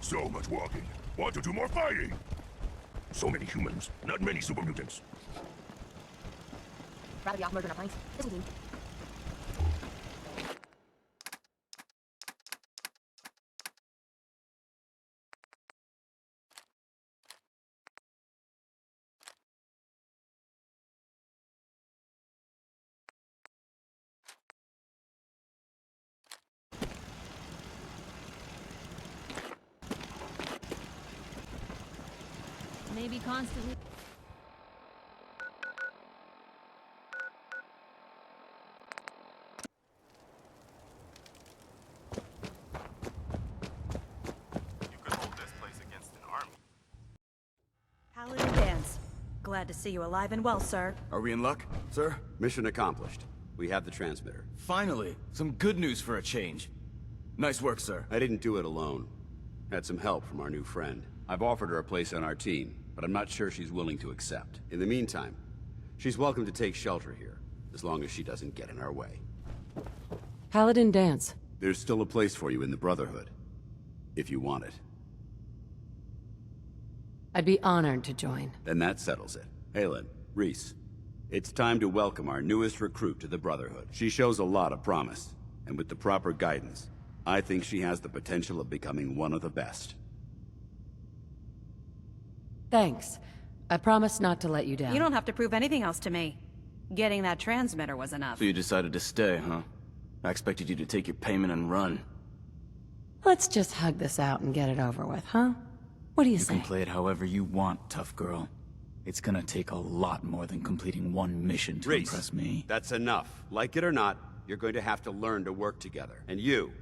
So much walking. Want to do more fighting? So many humans, not many super mutants. Rather be off murdering our planks. This will do. Maybe constantly. You could hold this place against an army. Paladin Danse. Glad to see you alive and well, sir. Are we in luck, sir? Mission accomplished. We have the transmitter. Finally, some good news for a change. Nice work, sir. I didn't do it alone. Had some help from our new friend. I've offered her a place on our team, but I'm not sure she's willing to accept. In the meantime, she's welcome to take shelter here, as long as she doesn't get in our way. Paladin Danse. There's still a place for you in the Brotherhood, if you want it. I'd be honored to join. Then that settles it. Halen, Rhys, it's time to welcome our newest recruit to the Brotherhood. She shows a lot of promise, and with the proper guidance, I think she has the potential of becoming one of the best. Thanks. I promise not to let you down. You don't have to prove anything else to me. Getting that transmitter was enough. So you decided to stay, huh? I expected you to take your payment and run. Let's just hug this out and get it over with, huh? What do you say? You can play it however you want, tough girl. It's gonna take a lot more than completing one mission to Rhys, impress me. that's enough. Like it or not, you're going to have to learn to work together. And you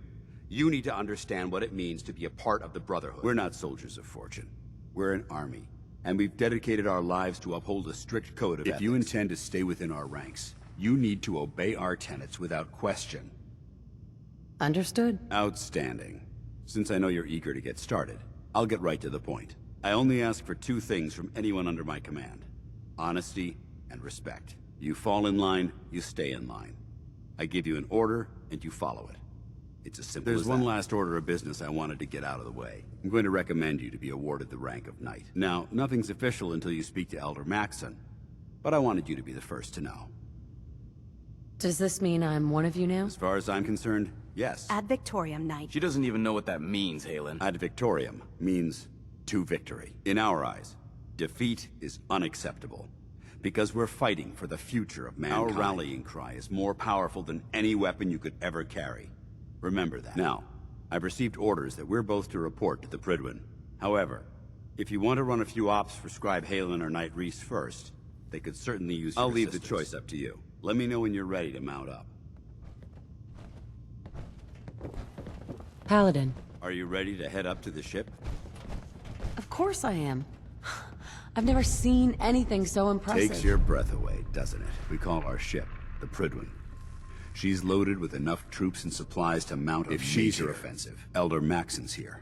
need to understand what it means to be a part of the Brotherhood. We're not soldiers of fortune. We're an army. And we've dedicated our lives to uphold a strict code of ethics. If you intend to stay within our ranks, you need to obey our tenets without question. Understood? Outstanding. Since I know you're eager to get started, I'll get right to the point. I only ask for two things from anyone under my command: honesty and respect. You fall in line, you stay in line. I give you an order, and you follow it. It's as simple as that. There's one last order of business I wanted to get out of the way. I'm going to recommend you to be awarded the rank of Knight. Now, nothing's official until you speak to Elder Maxson, but I wanted you to be the first to know. Does this mean I'm one of you now? As far as I'm concerned, yes. Ad Victoriam, Knight. She doesn't even know what that means, Halen. Ad Victoriam means to victory. In our eyes, defeat is unacceptable, because we're fighting for the future of mankind. Our rallying cry is more powerful than any weapon you could ever carry. Remember that. Now, I've received orders that we're both to report to the Prydwen. However, if you want to run a few ops for Scribe Halen or Knight Rhys first, they could certainly use your assistance. I'll leave the choice up to you. Let me know when you're ready to mount up. Paladin. Are you ready to head up to the ship? Of course I am. I've never seen anything so impressive. Takes your breath away, doesn't it? We call our ship the Prydwen. She's loaded with enough troops and supplies to mount a major offensive. Elder Maxson's here.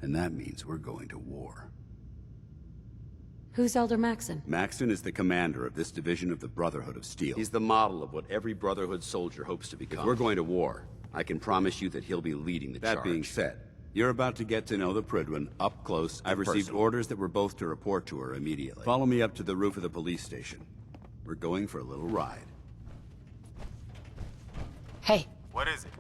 And that means we're going to war. Who's Elder Maxson? Maxson is the commander of this division of the Brotherhood of Steel. He's the model of what every Brotherhood soldier hopes to become. If we're going to war, I can promise you that he'll be leading the charge. That being said, you're about to get to know the Prydwen up close. I've received orders that we're both to report to her immediately. Follow me up to the roof of the police station. We're going for a little ride. Hey. What is it?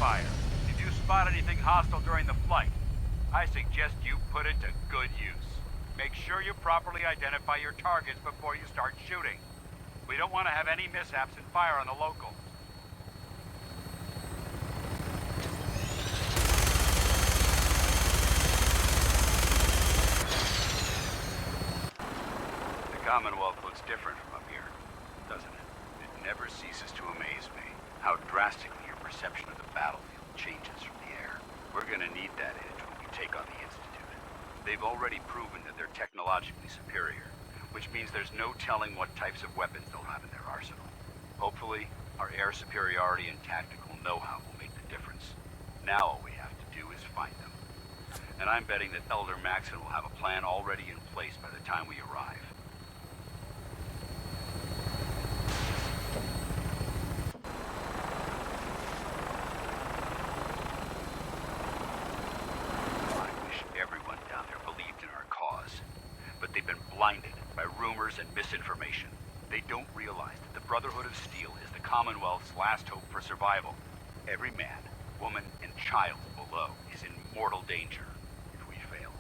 fire. If you spot anything hostile during the flight, I suggest you put it to good use. Make sure you properly identify your targets before you start shooting. We don't want to have any mishaps and fire on the locals. The Commonwealth looks different from up here, doesn't it? It never ceases to amaze me how drastically your perception of the battlefield changes from the air. We're gonna need that edge when we take on the Institute. They've already proven that they're technologically superior, which means there's no telling what types of weapons they'll have in their arsenal. Hopefully, our air superiority and tactical know-how will make the difference. Now all we have to do is find them. And I'm betting that Elder Maxon will have a plan already in place by the time we arrive. I wish everyone down there believed in our cause. But they've been blinded by rumors and misinformation. They don't realize that the Brotherhood of Steel is the Commonwealth's last hope for survival. Every man, woman, and child below is in mortal danger. If we fail,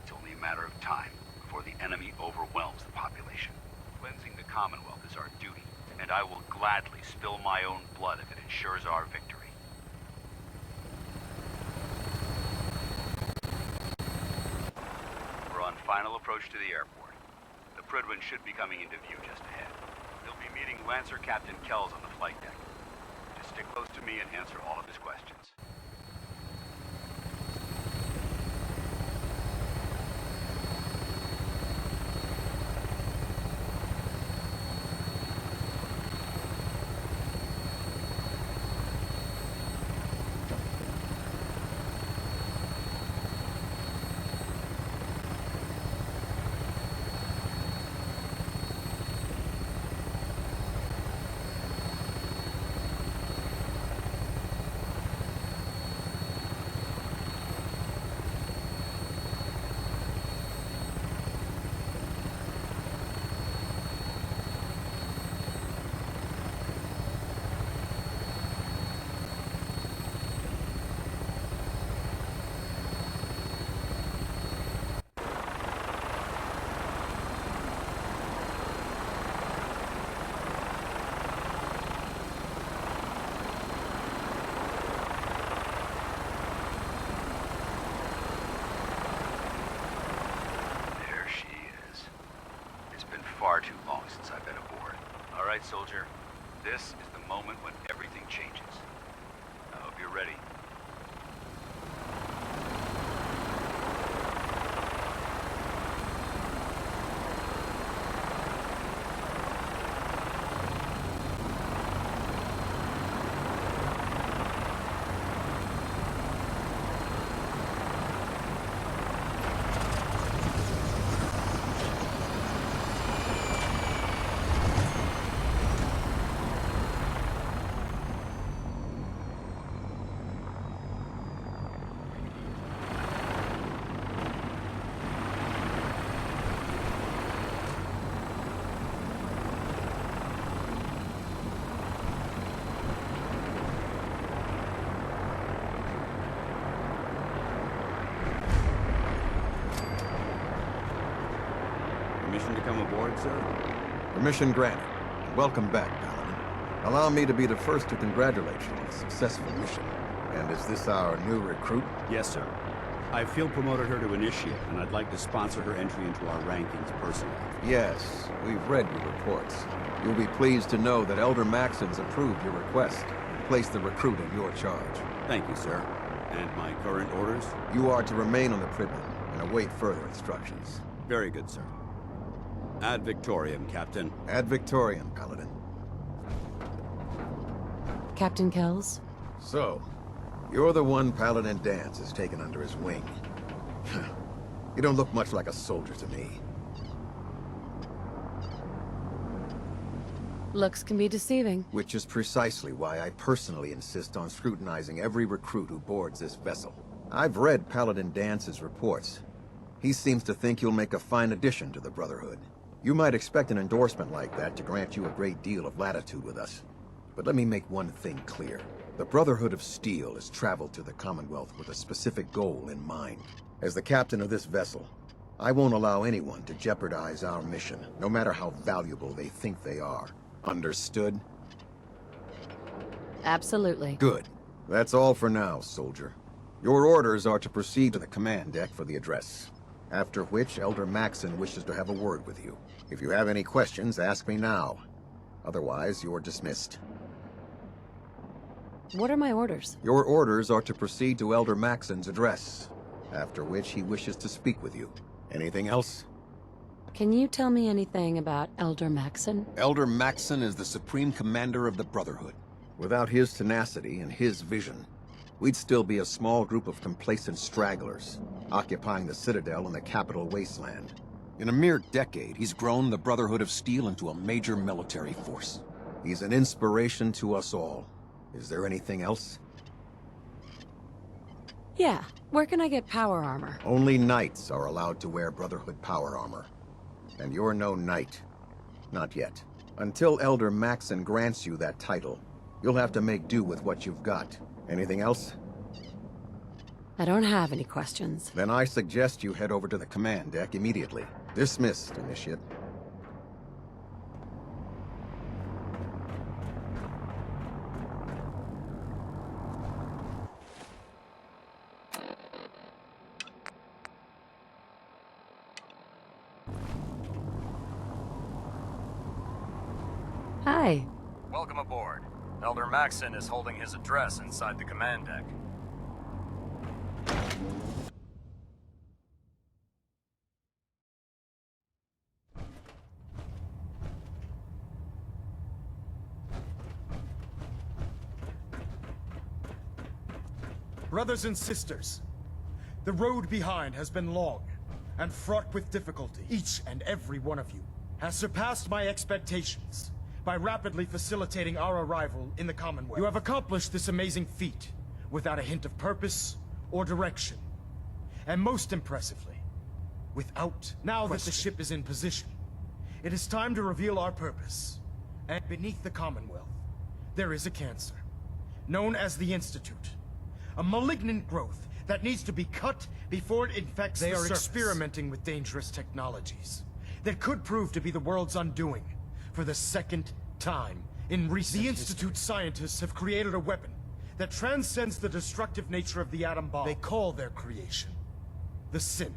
it's only a matter of time before the enemy overwhelms the population. Cleansing the Commonwealth is our duty, and I will gladly spill my own blood if it ensures our victory. We're on final approach to the airport. The Prydwen should be coming into view just ahead. They'll be meeting Lancer Captain Kells on the flight deck. Just stick close to me and answer all of his questions. Far too long since I've been aboard. All right, soldier. This is the moment when everything changes. I hope you're ready. Permission to come aboard, sir? Permission granted. Welcome back, Paladin. Allow me to be the first to congratulate you on a successful mission. And is this our new recruit? Yes, sir. I field promoted her to initiate, and I'd like to sponsor her entry into our rankings personally. Yes, we've read your reports. You'll be pleased to know that Elder Maxon's approved your request and placed the recruit in your charge. Thank you, sir. And my current orders? You are to remain on the Prydwen and await further instructions. Very good, sir. Ad Victoriam, Captain. Ad Victoriam, Paladin. Captain Kells? So, you're the one Paladin Danse has taken under his wing. You don't look much like a soldier to me. Looks can be deceiving. Which is precisely why I personally insist on scrutinizing every recruit who boards this vessel. I've read Paladin Dance's reports. He seems to think you'll make a fine addition to the Brotherhood. You might expect an endorsement like that to grant you a great deal of latitude with us. But let me make one thing clear. The Brotherhood of Steel has traveled to the Commonwealth with a specific goal in mind. As the captain of this vessel, I won't allow anyone to jeopardize our mission, no matter how valuable they think they are. Understood? Absolutely. Good. That's all for now, soldier. Your orders are to proceed to the command deck for the address. After which, Elder Maxson wishes to have a word with you. If you have any questions, ask me now. Otherwise, you're dismissed. What are my orders? Your orders are to proceed to Elder Maxson's address, after which he wishes to speak with you. Anything else? Can you tell me anything about Elder Maxson? Elder Maxson is the Supreme Commander of the Brotherhood. Without his tenacity and his vision, we'd still be a small group of complacent stragglers, occupying the Citadel in the capital wasteland. In a mere decade, he's grown the Brotherhood of Steel into a major military force. He's an inspiration to us all. Is there anything else? Yeah. Where can I get power armor? Only knights are allowed to wear Brotherhood power armor. And you're no knight. Not yet. Until Elder Maxson grants you that title, you'll have to make do with what you've got. Anything else? I don't have any questions. Then I suggest you head over to the command deck immediately. Dismissed, Initiate. Hi. Welcome aboard. Elder Maxson is holding his address inside the command deck. Brothers and sisters, the road behind has been long and fraught with difficulty. Each and every one of you has surpassed my expectations by rapidly facilitating our arrival in the Commonwealth. You have accomplished this amazing feat without a hint of purpose or direction. And most impressively, without now that the ship is in position, it is time to reveal our purpose. And beneath the Commonwealth, there is a cancer, known as the Institute. A malignant growth that needs to be cut before it infects the surface. They are experimenting with dangerous technologies that could prove to be the world's undoing for the second time in recent history. The Institute scientists have created a weapon that transcends the destructive nature of the atom bomb. They call their creation the Synth.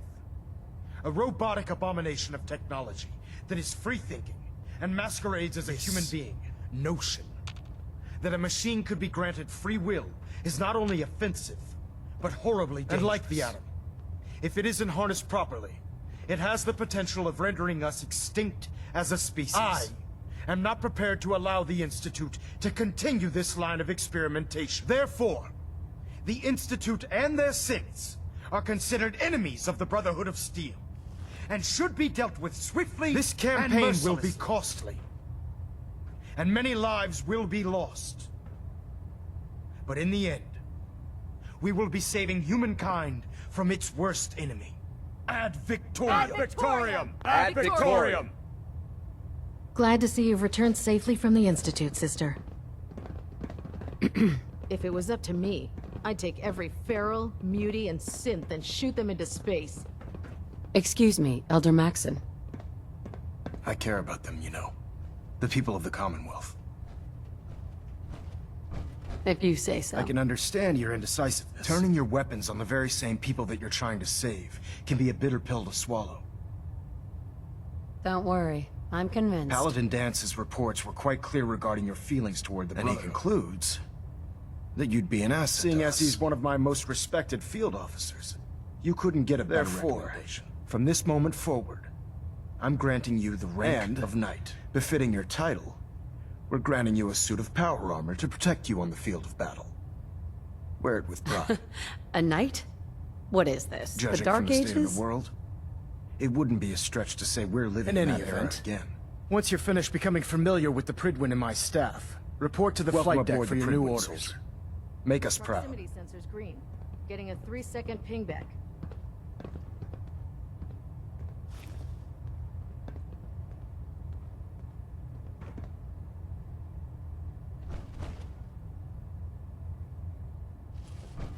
A robotic abomination of technology that is free-thinking and masquerades as a human being. Notion that a machine could be granted free will is not only offensive, but horribly dangerous. And like the atom, if it isn't harnessed properly, it has the potential of rendering us extinct as a species. I am not prepared to allow the Institute to continue this line of experimentation. Therefore, the Institute and their synths are considered enemies of the Brotherhood of Steel, and should be dealt with swiftly. This campaign will be costly, and many lives will be lost. But in the end, we will be saving humankind from its worst enemy. Ad Victoriam! Ad Victoriam! Ad Victoriam! Glad to see you've returned safely from the Institute, sister. If it was up to me, I'd take every feral, mutie, and synth and shoot them into space. Excuse me, Elder Maxson. I care about them, you know. The people of the Commonwealth. If you say so. I can understand your indecisiveness. Turning your weapons on the very same people that you're trying to save can be a bitter pill to swallow. Don't worry, I'm convinced. Paladin Dance's reports were quite clear regarding your feelings toward the Brotherhood. And he concludes that you'd be an asset. Seeing as he's one of my most respected field officers, you couldn't get a better recommendation. From this moment forward, I'm granting you the rank of Knight. Befitting your title, we're granting you a suit of power armor to protect you on the field of battle. Wear it with pride. A knight? What is this? Judging the Dark from the Ages? state of the world, it wouldn't be a stretch to say we're living in that era again. Once you're finished becoming familiar with the Prydwen and my staff, report to the flight deck for your new orders. Make us proud. Proximity sensors green. Getting a 3-second ping back.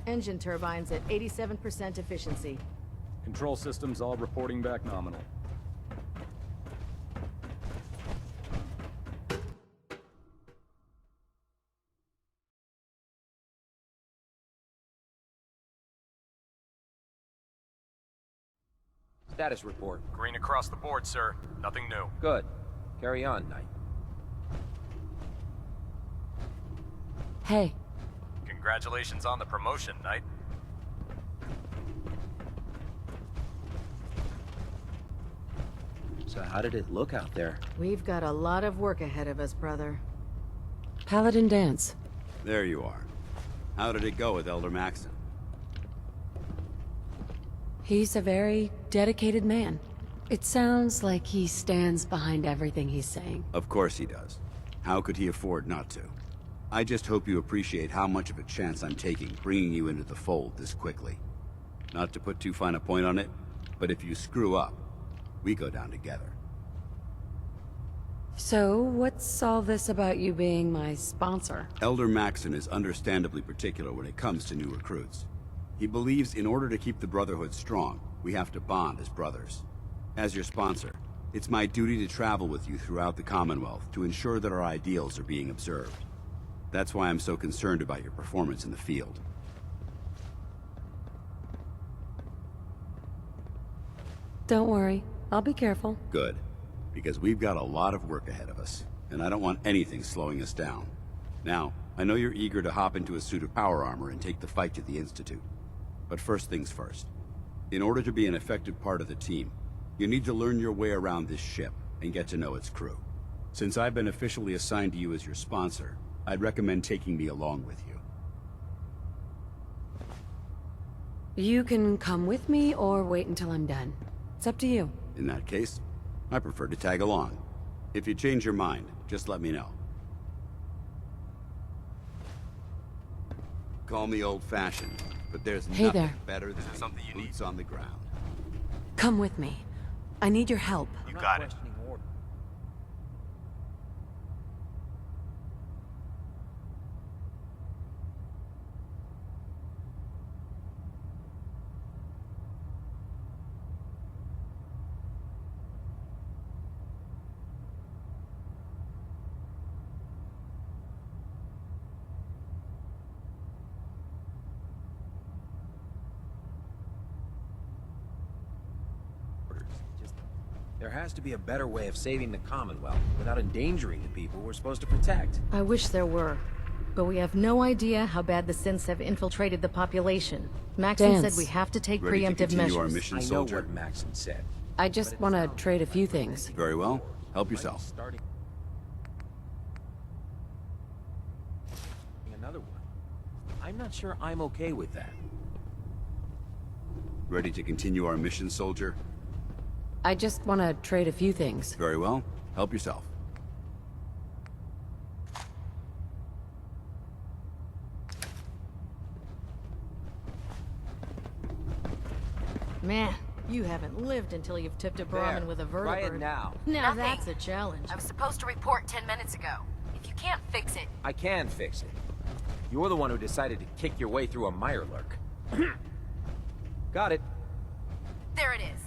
Engine turbines at 87% efficiency. Control systems all reporting back nominal. Status report. Green across the board, sir. Nothing new. Good. Carry on, Knight. Hey, Congratulations on the promotion, Knight. So how did it look out there? We've got a lot of work ahead of us, brother. Paladin Dance. There you are. How did it go with Elder Maxon? He's a very dedicated man. It sounds like he stands behind everything he's saying. Of course he does. How could he afford not to? I just hope you appreciate how much of a chance I'm taking bringing you into the fold this quickly. Not to put too fine a point on it, but if you screw up, we go down together. So, what's all this about you being my sponsor? Elder Maxon is understandably particular when it comes to new recruits. He believes in order to keep the Brotherhood strong, we have to bond as brothers. As your sponsor, it's my duty to travel with you throughout the Commonwealth to ensure that our ideals are being observed. That's why I'm so concerned about your performance in the field. Don't worry, I'll be careful. Good, because we've got a lot of work ahead of us, and I don't want anything slowing us down. Now, I know you're eager to hop into a suit of power armor and take the fight to the Institute. But first things first. In order to be an effective part of the team, you need to learn your way around this ship and get to know its crew. Since I've been officially assigned to you as your sponsor, I'd recommend taking me along with you. You can come with me or wait until I'm done. It's up to you. In that case, I prefer to tag along. If you change your mind, just let me know. Call me old-fashioned, but there's Hey nothing there. better than something boots on the ground. Come with me. I need your help. You got it. There has to be a better way of saving the Commonwealth without endangering the people we're supposed to protect. I wish there were. But we have no idea how bad the synths have infiltrated the population. Maxon Dance. said we have to take Ready to preemptive continue measures. our mission, I know soldier? what Maxon said. I just want to trade a few things. Very well. Help yourself. Starting another one. I'm not sure I'm okay with that. Ready to continue our mission, soldier? I just want to trade a few things. Very well. Help yourself. Man, you haven't lived until you've tipped a Brahmin There. with a Try vertibird. it now. Now Nothing. that's a challenge. I was supposed to report 10 minutes ago. If you can't fix it, I can fix it. You're the one who decided to kick your way through a Mirelurk. Got it. there it is.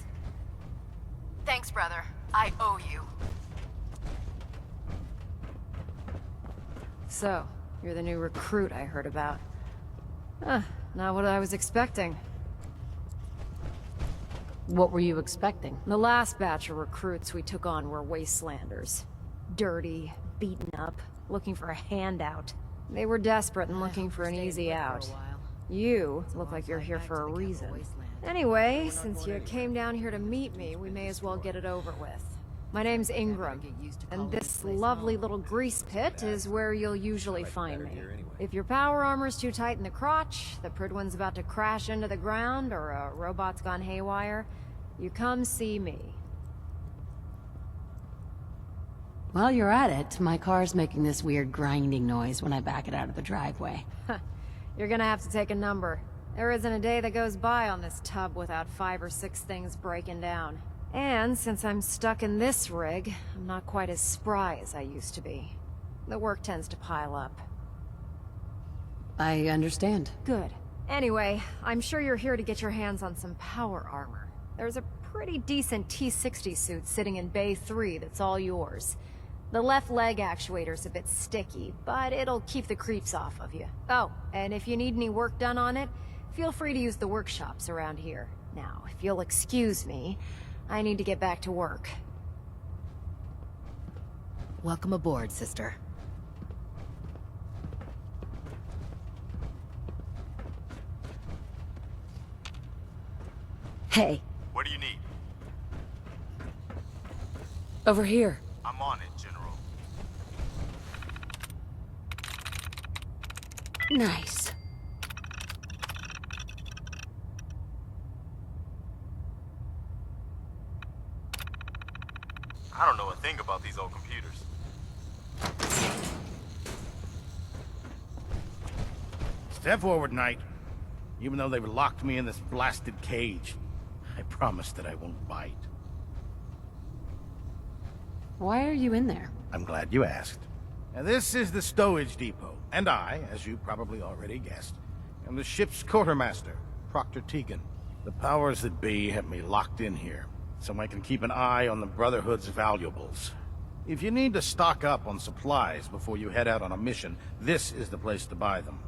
Thanks, brother. I owe you. So, you're the new recruit I heard about. Not what I was expecting. What were you expecting? The last batch of recruits we took on were wastelanders. Dirty, beaten up, looking for a handout. They were desperate and looking for an easy out. You look like you're here for a reason. Anyway, since you came down here to meet me, we may as well get it over with. My name's Ingram, and this lovely little grease pit is where you'll usually find me. If your power armor's too tight in the crotch, the Pridwin's about to crash into the ground, or a robot's gone haywire, you come see me. While you're at it, my car's making this weird grinding noise when I back it out of the driveway. You're gonna have to take a number. There isn't a day that goes by on this tub without 5 or 6 things breaking down. And since I'm stuck in this rig, I'm not quite as spry as I used to be. The work tends to pile up. I understand. Good. Anyway, I'm sure you're here to get your hands on some power armor. There's a pretty decent T-60 suit sitting in Bay 3 that's all yours. The left leg actuator's a bit sticky, but it'll keep the creeps off of you. Oh, and if you need any work done on it, feel free to use the workshops around here. Now, if you'll excuse me, I need to get back to work. Welcome aboard, sister. Hey, What do you need? over here. I'm on it, General. Nice. I don't know a thing about these old computers. Step forward, Knight. Even though they've locked me in this blasted cage, I promise that I won't bite. Why are you in there? I'm glad you asked. Now, this is the stowage depot, and I, as you probably already guessed, am the ship's quartermaster, Proctor Tegan. The powers that be have me locked in here, so I can keep an eye on the Brotherhood's valuables. If you need to stock up on supplies before you head out on a mission, this is the place to buy them.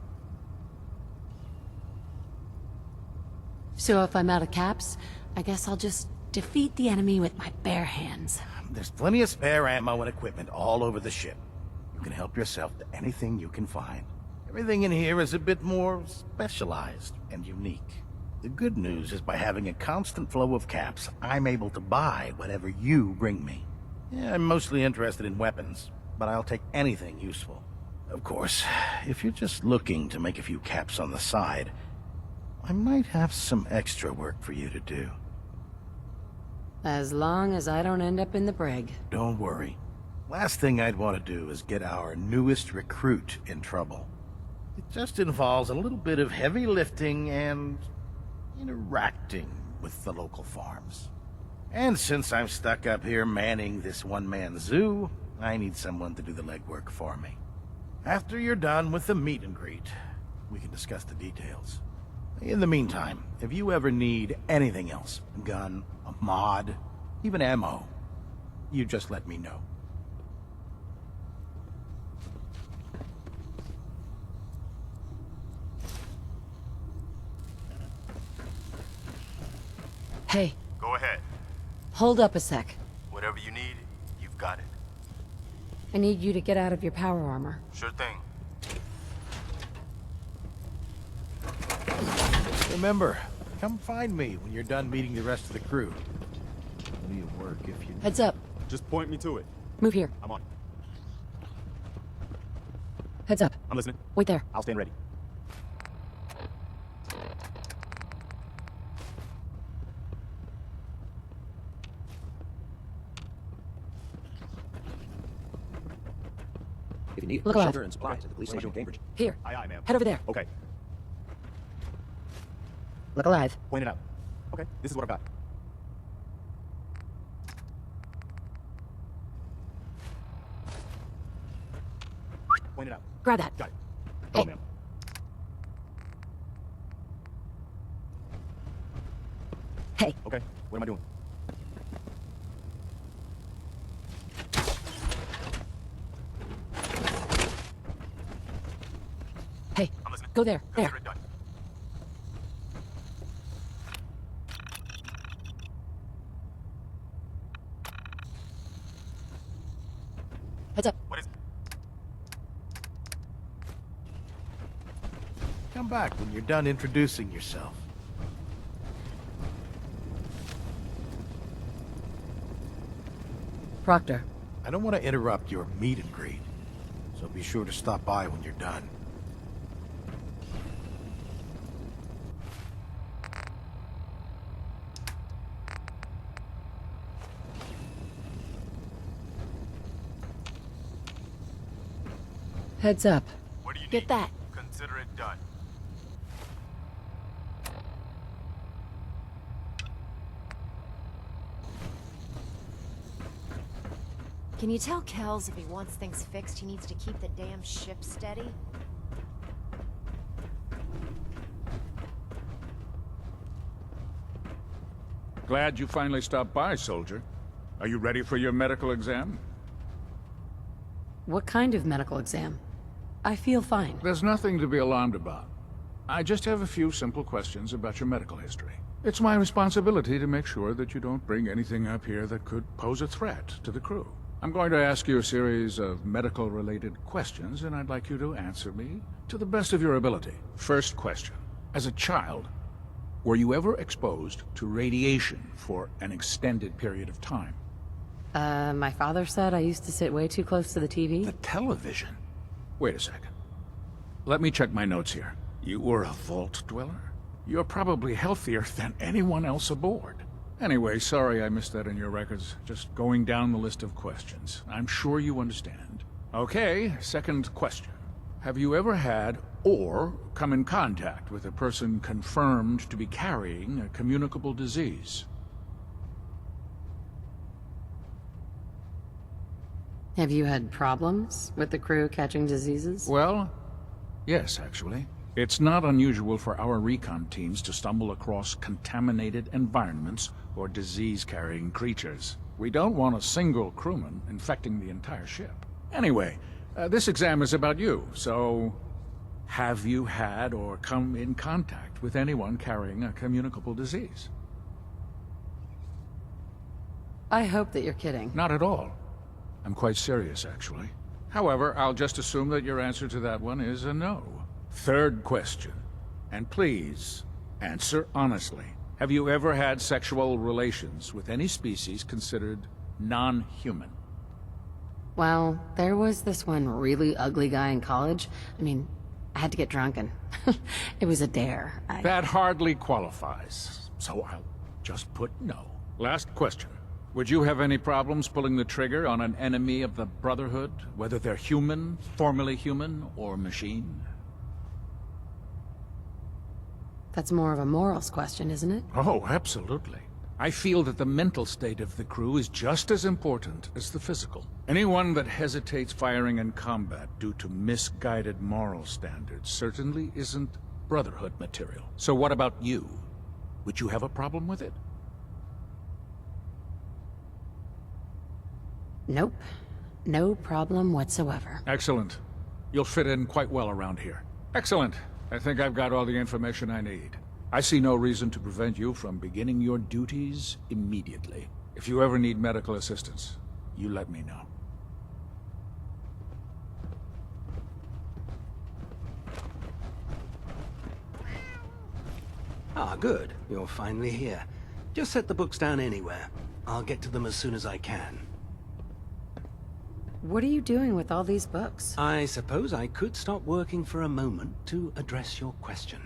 So if I'm out of caps, I guess I'll just defeat the enemy with my bare hands. There's plenty of spare ammo and equipment all over the ship. You can help yourself to anything you can find. Everything in here is a bit more specialized and unique. The good news is by having a constant flow of caps, I'm able to buy whatever you bring me. Yeah, I'm mostly interested in weapons, but I'll take anything useful. Of course, if you're just looking to make a few caps on the side, I might have some extra work for you to do. As long as I don't end up in the brig. Don't worry. Last thing I'd want to do is get our newest recruit in trouble. It just involves a little bit of heavy lifting and interacting with the local farms. And since I'm stuck up here manning this one-man zoo, I need someone to do the legwork for me. After you're done with the meet and greet, we can discuss the details. In the meantime, if you ever need anything else, a gun, a mod, even ammo, you just let me know. Hey, Go ahead. hold up a sec. Whatever you need, you've got it. I need you to get out of your power armor. Sure thing. Remember, come find me when you're done meeting the rest of the crew. Be at work if you... Heads up. Just point me to it. Move here. I'm on. Heads up. I'm listening. Wait there. I'll stand ready. If you need Look alive. shelter and supplies at the police station in Cambridge. Here. Aye, aye, ma'am. Head over there. Okay. Look alive. Point it out. Okay, this is what I've got. Point it out. Grab that. Got it. Hey. Hello, ma'am. Hey. Okay, what am I doing? Hey. I'm listening. Go there. There. Consider it done. Heads up. What is... Come back when you're done introducing yourself. Proctor. I don't want to interrupt your meet and greet, so be sure to stop by when you're done. Heads up. What do you Get need? that. Consider it done. Can you tell Kells if he wants things fixed, he needs to keep the damn ship steady? Glad you finally stopped by, soldier. Are you ready for your medical exam? What kind of medical exam? I feel fine. There's nothing to be alarmed about. I just have a few simple questions about your medical history. It's my responsibility to make sure that you don't bring anything up here that could pose a threat to the crew. I'm going to ask you a series of medical-related questions, and I'd like you to answer me to the best of your ability. First question. As a child, were you ever exposed to radiation for an extended period of time? My father said I used to sit way too close to the TV. The television? Wait a second. Let me check my notes here. You were a vault dweller? You're probably healthier than anyone else aboard. Anyway, sorry I missed that in your records. Just going down the list of questions. I'm sure you understand. Okay, second question. Have you ever had or come in contact with a person confirmed to be carrying a communicable disease? Have you had problems with the crew catching diseases? Well, yes, actually. It's not unusual for our recon teams to stumble across contaminated environments or disease-carrying creatures. We don't want a single crewman infecting the entire ship. Anyway, this exam is about you, so have you had or come in contact with anyone carrying a communicable disease? I hope that you're kidding. Not at all. I'm quite serious, actually. However, I'll just assume that your answer to that one is a no. Third question. And please, answer honestly. Have you ever had sexual relations with any species considered non-human? Well, there was this one really ugly guy in college. I mean, I had to get drunk and it was a dare. That hardly qualifies, so I'll just put no. Last question. Would you have any problems pulling the trigger on an enemy of the Brotherhood, whether they're human, formerly human, or machine? That's more of a morals question, isn't it? Oh, absolutely. I feel that the mental state of the crew is just as important as the physical. Anyone that hesitates firing in combat due to misguided moral standards certainly isn't Brotherhood material. So what about you? Would you have a problem with it? Nope. No problem whatsoever. Excellent. You'll fit in quite well around here. Excellent. I think I've got all the information I need. I see no reason to prevent you from beginning your duties immediately. If you ever need medical assistance, you let me know. Ah, good. You're finally here. Just set the books down anywhere. I'll get to them as soon as I can. What are you doing with all these books? I suppose I could stop working for a moment to address your question.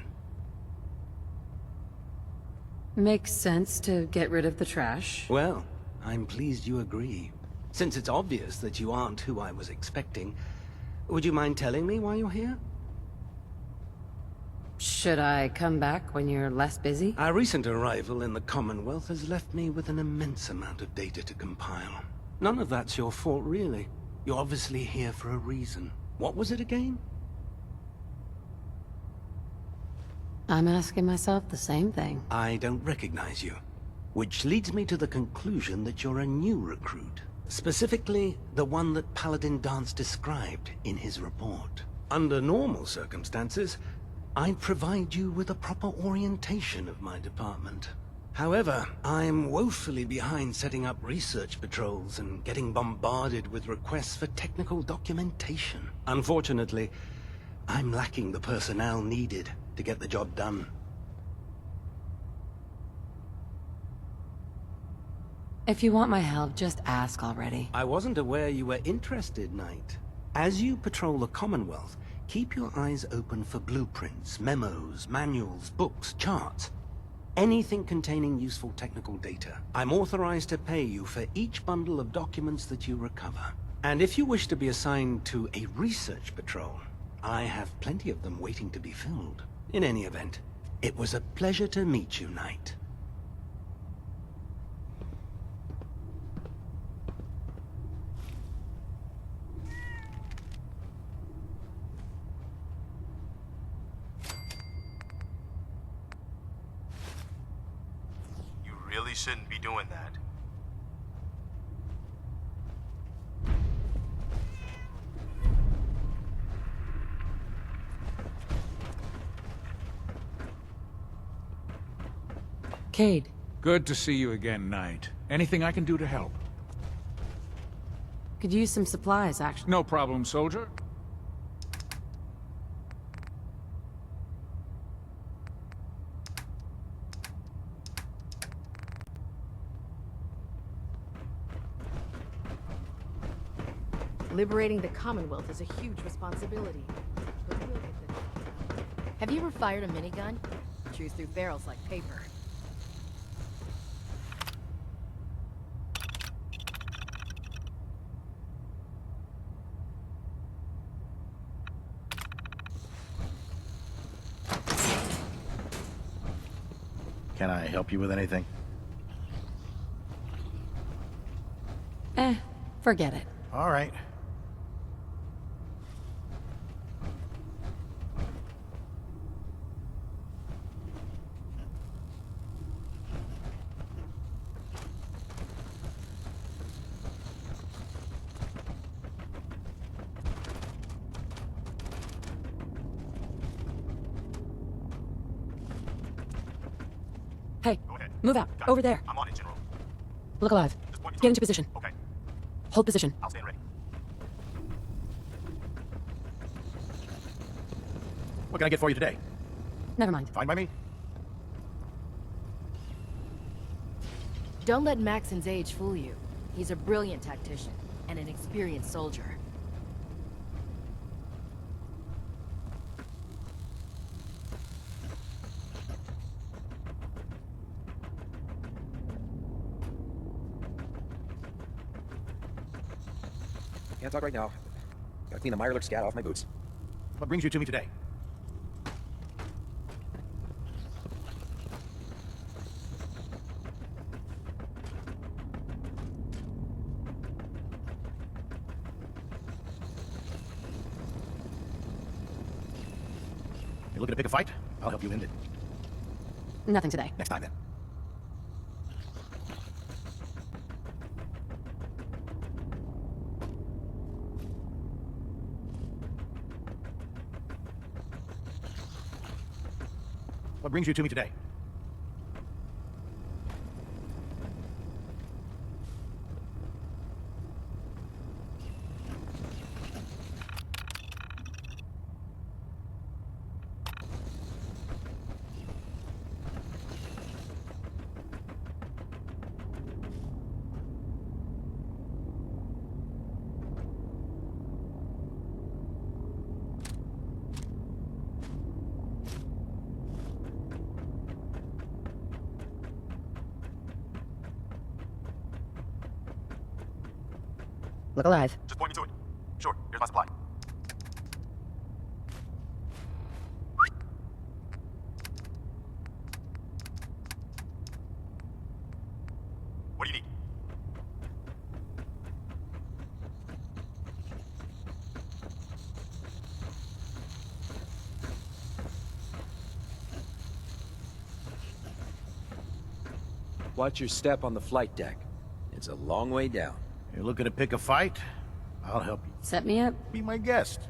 Makes sense to get rid of the trash. Well, I'm pleased you agree. Since it's obvious that you aren't who I was expecting, would you mind telling me why you're here? Should I come back when you're less busy? Our recent arrival in the Commonwealth has left me with an immense amount of data to compile. None of that's your fault, really. You're obviously here for a reason. What was it again? I'm asking myself the same thing. I don't recognize you. Which leads me to the conclusion that you're a new recruit. Specifically, the one that Paladin Danse described in his report. Under normal circumstances, I'd provide you with a proper orientation of my department. However, I'm woefully behind setting up research patrols and getting bombarded with requests for technical documentation. Unfortunately, I'm lacking the personnel needed to get the job done. If you want my help, just ask already. I wasn't aware you were interested, Knight. As you patrol the Commonwealth, keep your eyes open for blueprints, memos, manuals, books, charts. Anything containing useful technical data. I'm authorized to pay you for each bundle of documents that you recover. And if you wish to be assigned to a research patrol, I have plenty of them waiting to be filled. In any event, it was a pleasure to meet you, Knight. really shouldn't be doing that. Cade. Good to see you again, Knight. Anything I can do to help? Could use some supplies, actually. No problem, soldier. Liberating the Commonwealth is a huge responsibility. But we'll get the... Have you ever fired a minigun? Chews through barrels like paper. Can I help you with anything? Forget it. All right. Hey, move out. Over there. I'm on it, General. Look alive. Get into position. Okay. Hold position. I'll stand ready. What can I get for you today? Never mind. Fine by me. Don't let Maxon's age fool you. He's a brilliant tactician and an experienced soldier. Can't talk right now. Gotta clean the Mirelurk scat off my boots. What brings you to me today? You looking to pick a fight? I'll help you end it. Nothing today. Next time, then. What brings you to me today? Look alive. Just point me to it. Sure, here's my supply. What do you need? Watch your step on the flight deck. It's a long way down. You're looking to pick a fight? I'll help you. Set me up. Be my guest.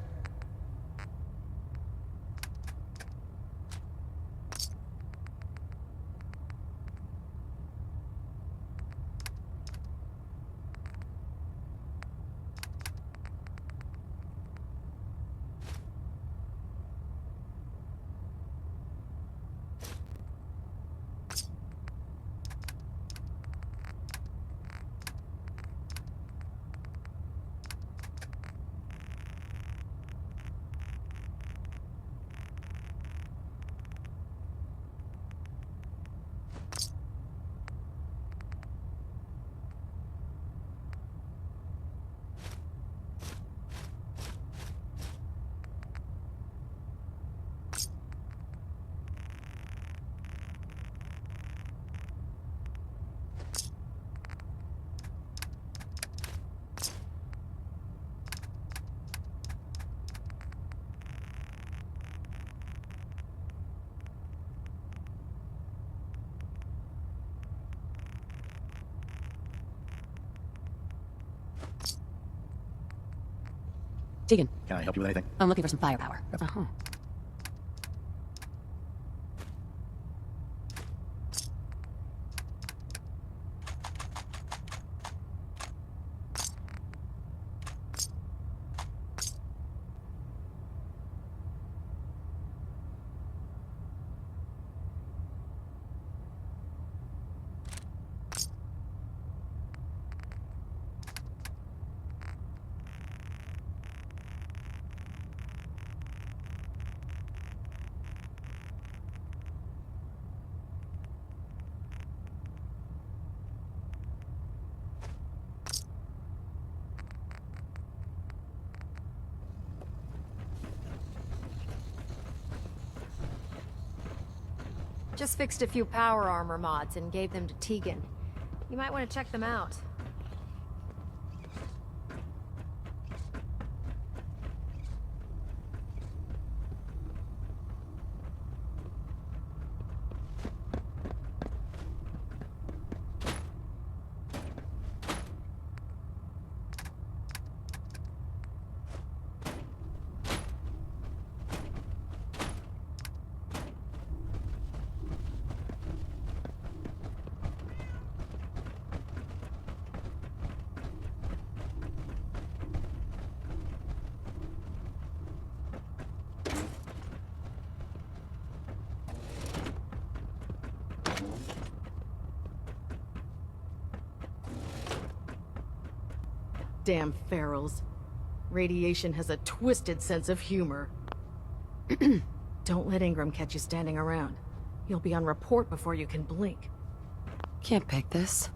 Tegan. Can I help you with anything? I'm looking for some firepower. Uh-huh. Just fixed a few power armor mods and gave them to Tegan. You might want to check them out. Damn ferals. Radiation has a twisted sense of humor. Don't let Ingram catch you standing around. You'll be on report before you can blink. Can't pick this.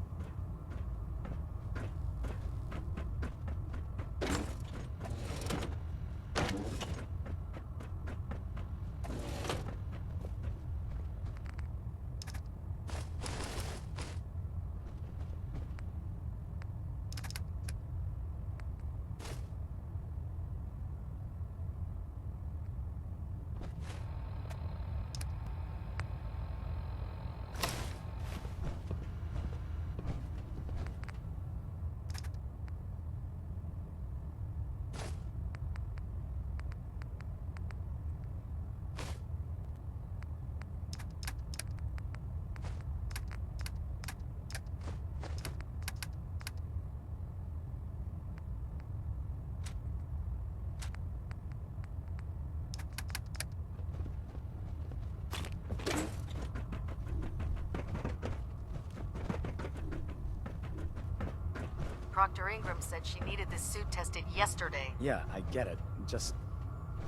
Proctor Ingram said she needed this suit tested yesterday. Yeah, I get it. Just...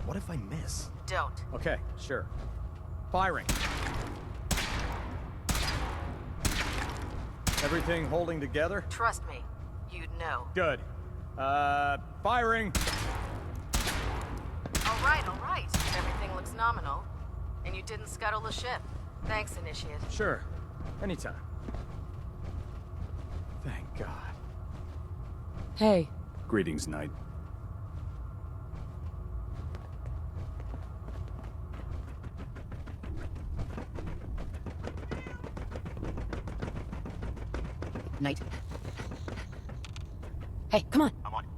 what if I miss? Don't. Okay, sure. Firing. Everything holding together? Trust me, you'd know. Good. Firing! All right. Everything looks nominal. And you didn't scuttle the ship. Thanks, Initiate. Sure. Anytime. Thank God. Hey. Greetings, Knight. Knight. Hey, come on. I'm on it.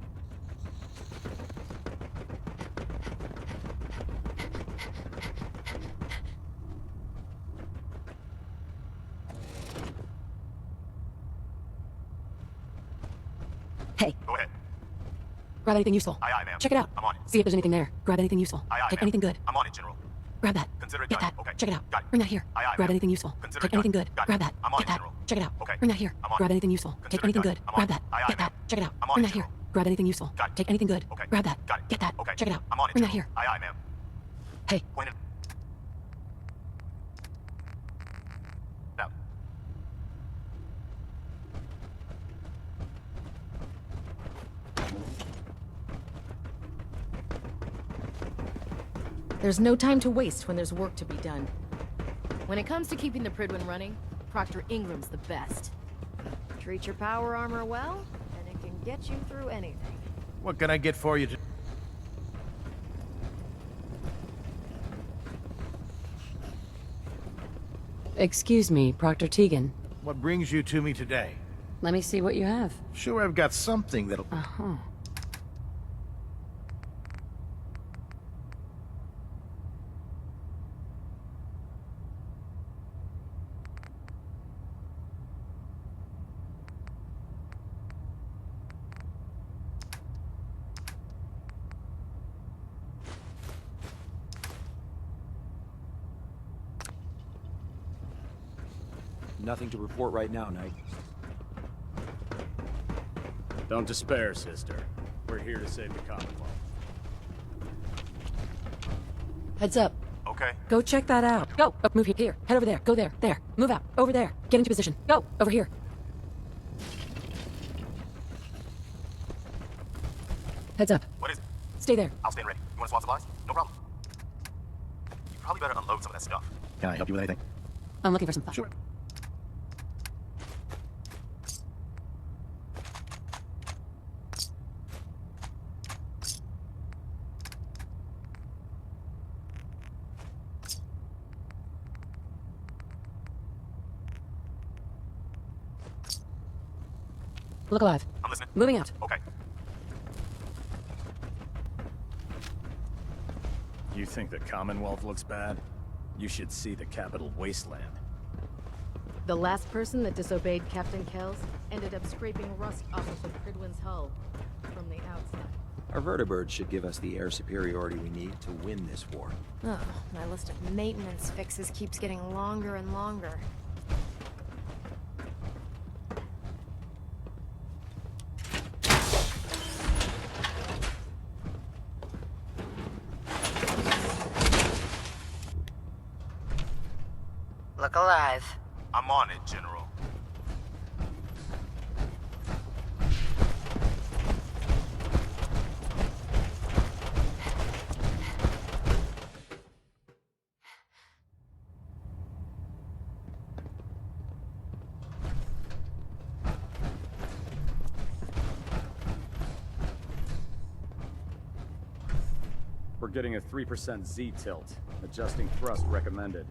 Hey. Go ahead. Grab anything useful. Aye, ma'am. Check it out. I'm on it. See if there's anything there. Grab anything useful. Aye, Take ma'am. anything good. I'm on it, General. Grab that. Consider it Get done. that. Okay. Check it out. Got it. Bring that here. Aye, Grab ma'am. anything useful. Consider Take it anything done. good. Got it. Grab that. I'm on Get it, that. General. Check it out. Okay. Bring that here. I'm on Grab it. anything useful. Consider Take it anything done. good. I'm on Grab it. that. Aye, Get that. ma'am. Check it out. I'm on Bring it, that here. General. Grab anything useful. Got it. Take anything good. Okay. Grab that. Got it. Get that. Okay. Check it out. I'm on it, Bring that General. here. Aye, ma'am. Hey. Point it. Now. There's no time to waste when there's work to be done. When it comes to keeping the Prydwen running, Proctor Ingram's the best. Treat your power armor well, and it can get you through anything. What can I get for you? Excuse me, Proctor Tegan. What brings you to me today? Let me see what you have. Sure, I've got something that'll... Uh-huh. Nothing to report right now, Knight. Don't despair, sister. We're here to save the Commonwealth. Heads up. Okay. Go check that out. Go! Oh, move here. Here. Head over there. Go there. There. Move out. Over there. Get into position. Go! Over here. Heads up. What is it? Stay there. I'll stand ready. You want to swap supplies? No problem. You probably better unload some of that stuff. Can I help you with anything? I'm looking for some fun. Sure. Look alive. I'm listening. Moving out. Okay. You think the Commonwealth looks bad? You should see the capital wasteland. The last person that disobeyed Captain Kells ended up scraping rust off of the Pridwin's hull from the outside. Our vertibird should give us the air superiority we need to win this war. Oh, my list of maintenance fixes keeps getting longer and longer. Look alive. I'm on it, General. We're getting a 3% Z tilt. Adjusting thrust recommended.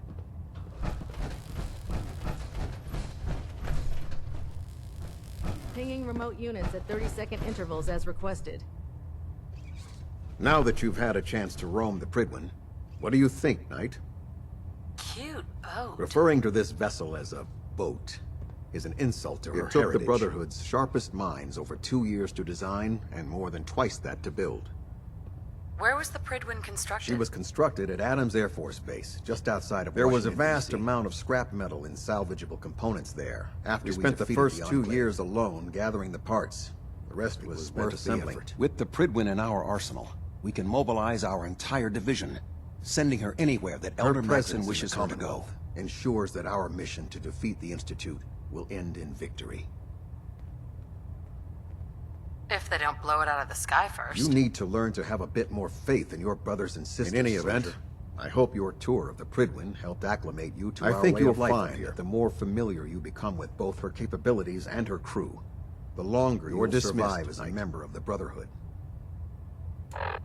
Pinging remote units at 30-second intervals as requested. Now that you've had a chance to roam the Pridwin, what do you think, Knight? Cute boat. Referring to this vessel as a boat is an insult to her heritage. It took the Brotherhood's sharpest minds over 2 years to design and more than twice that to build. Where was the Pridwin constructed? She was constructed at Adams Air Force Base, just outside of Washington, There was a vast amount of scrap metal and salvageable components there. After we spent the first 2 years alone gathering the parts. The rest was worth assembling. With the Pridwin in our arsenal, we can mobilize our entire division, sending her anywhere that Elder Maxson wishes her to go. Ensures that our mission to defeat the Institute will end in victory. If they don't blow it out of the sky first. You need to learn to have a bit more faith in your brothers and sisters. In any event, I hope your tour of the Pridwin helped acclimate you to our way of life. I think you'll find that the more familiar you become with both her capabilities and her crew, the longer you will survive as a member of the Brotherhood. If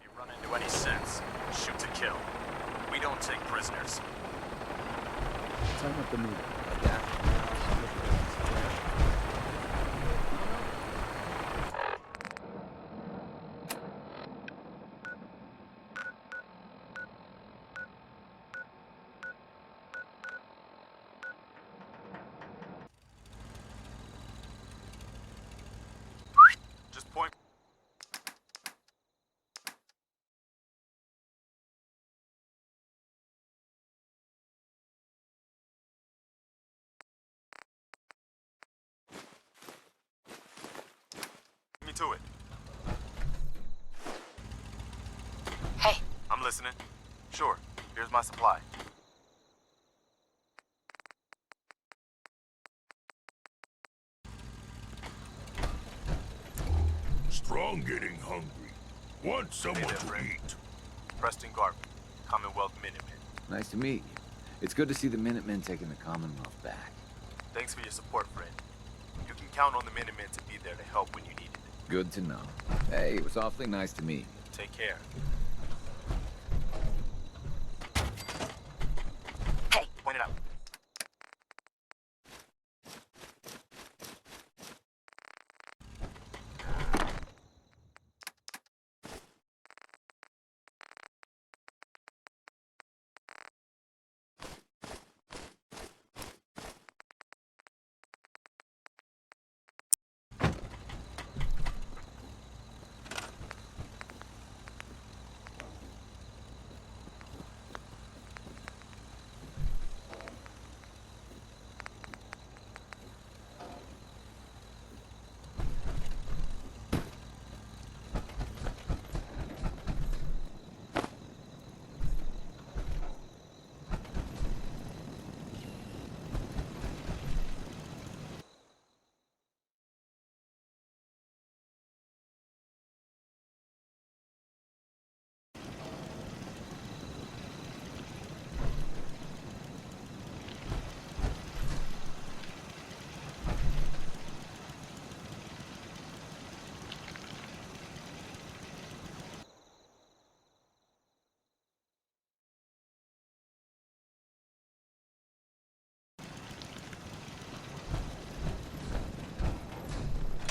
you run into any sense, shoot to kill. We don't take prisoners. Time up the meeting. Just point. Me to it. Hey. I'm listening. Sure. Here's my supply. Strong getting hungry. Want someone to eat. Preston Garvey, Commonwealth Minutemen. Nice to meet you. It's good to see the Minutemen taking the Commonwealth back. Thanks for your support, friend. You can count on the Minutemen to be there to help when you need it. Good to know. Hey, it was awfully nice to meet you. Take care. Hey. Point it out.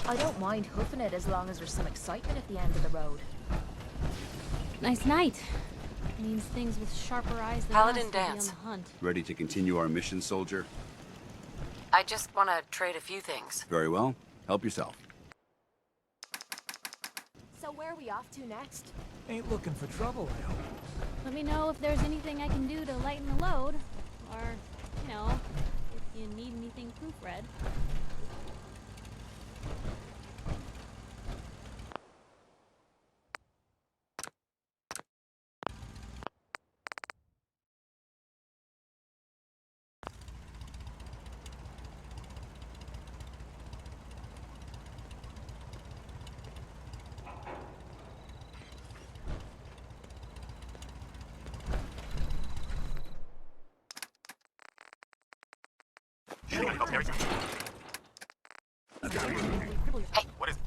I don't mind hoofing it as long as there's some excitement at the end of the road. Nice night. Means things with sharper eyes than Paladin us will be on Danse. the hunt. Ready to continue our mission, soldier? I just want to trade a few things. Very well. Help yourself. So where are we off to next? Ain't looking for trouble, I hope. Let me know if there's anything I can do to lighten the load. Or, you know, if you need anything proofread. Hey, What is it?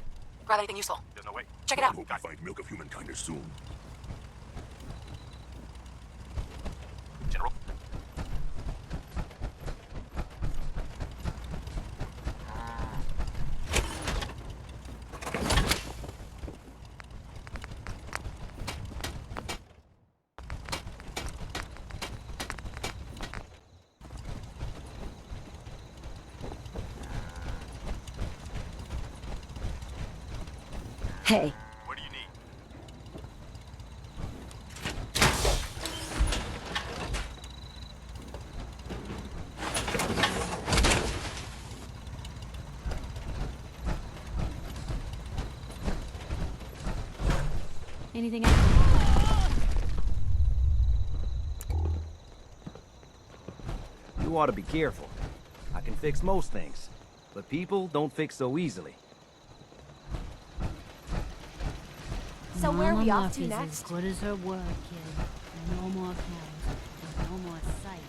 grab anything useful. There's no way. Check it out. I hope we find milk of humankind soon. General? Hey. What do you need? Anything else? You ought to be careful. I can fix most things, but people don't fix so easily. So where are we Mama off to Muffy's next? as good as her word, kid. No more clowns. No more sight.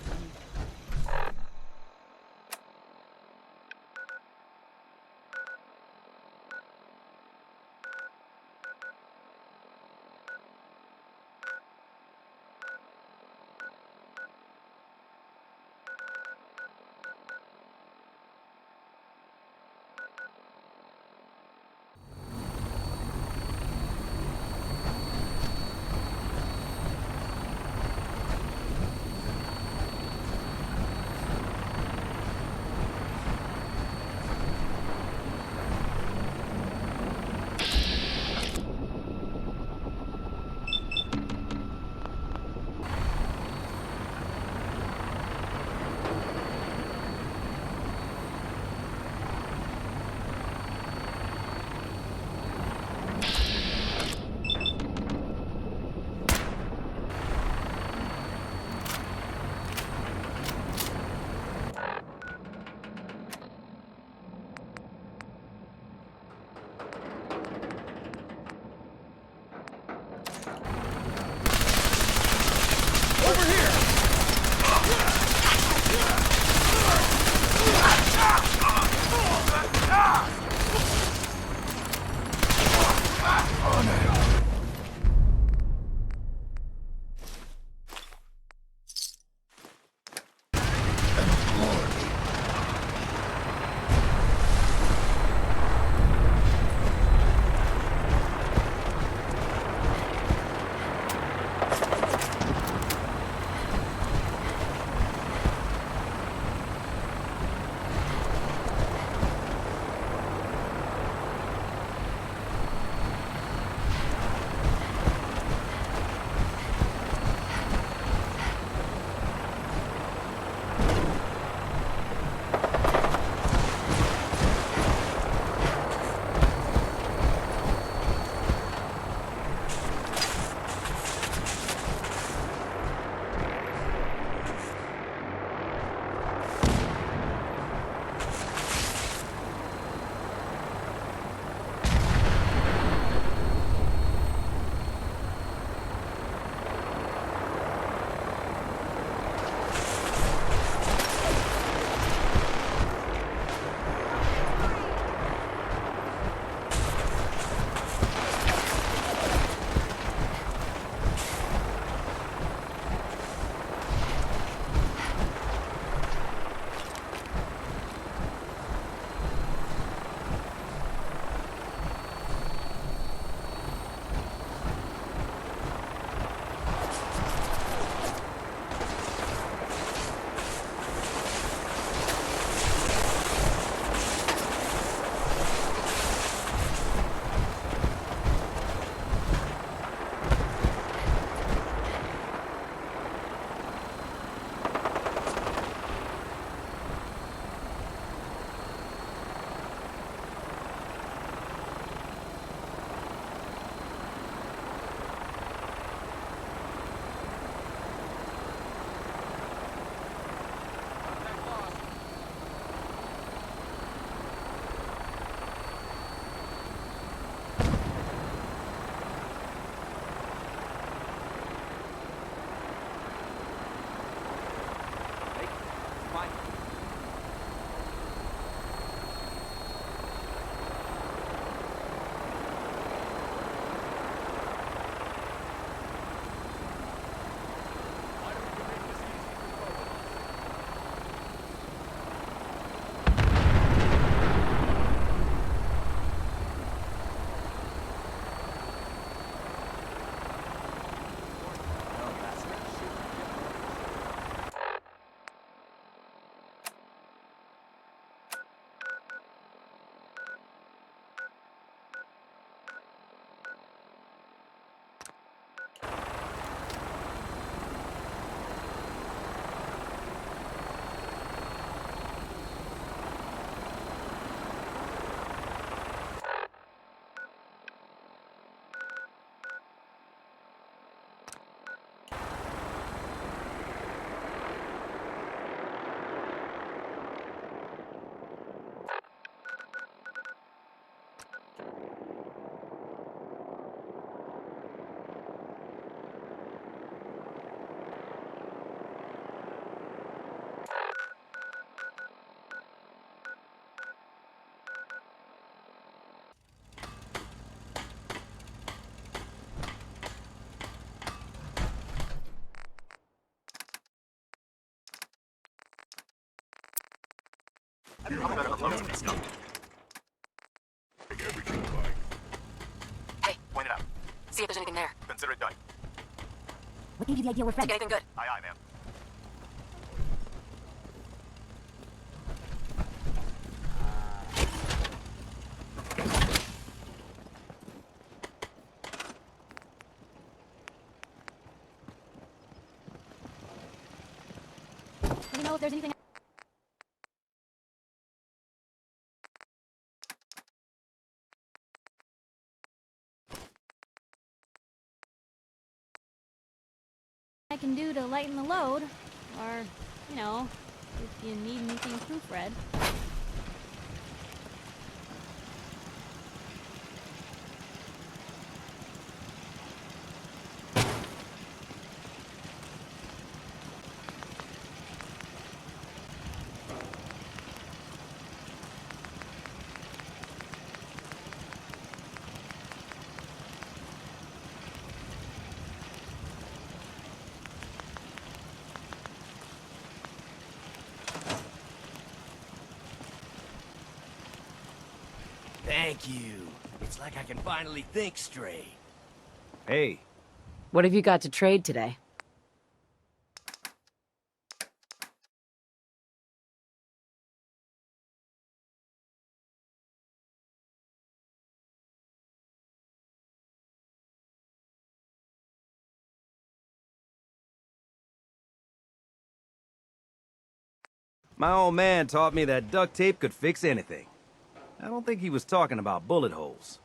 Hey, Point it out. see if there's anything there. Consider it done. What gave you the idea we're friends? Think anything good? Aye, aye, ma'am. Do you know if there's anything I can do to lighten the load? Or, you know, if you need anything proofread. Thank you. It's like I can finally think straight. Hey. What have you got to trade today? My old man taught me that duct tape could fix anything. I don't think he was talking about bullet holes.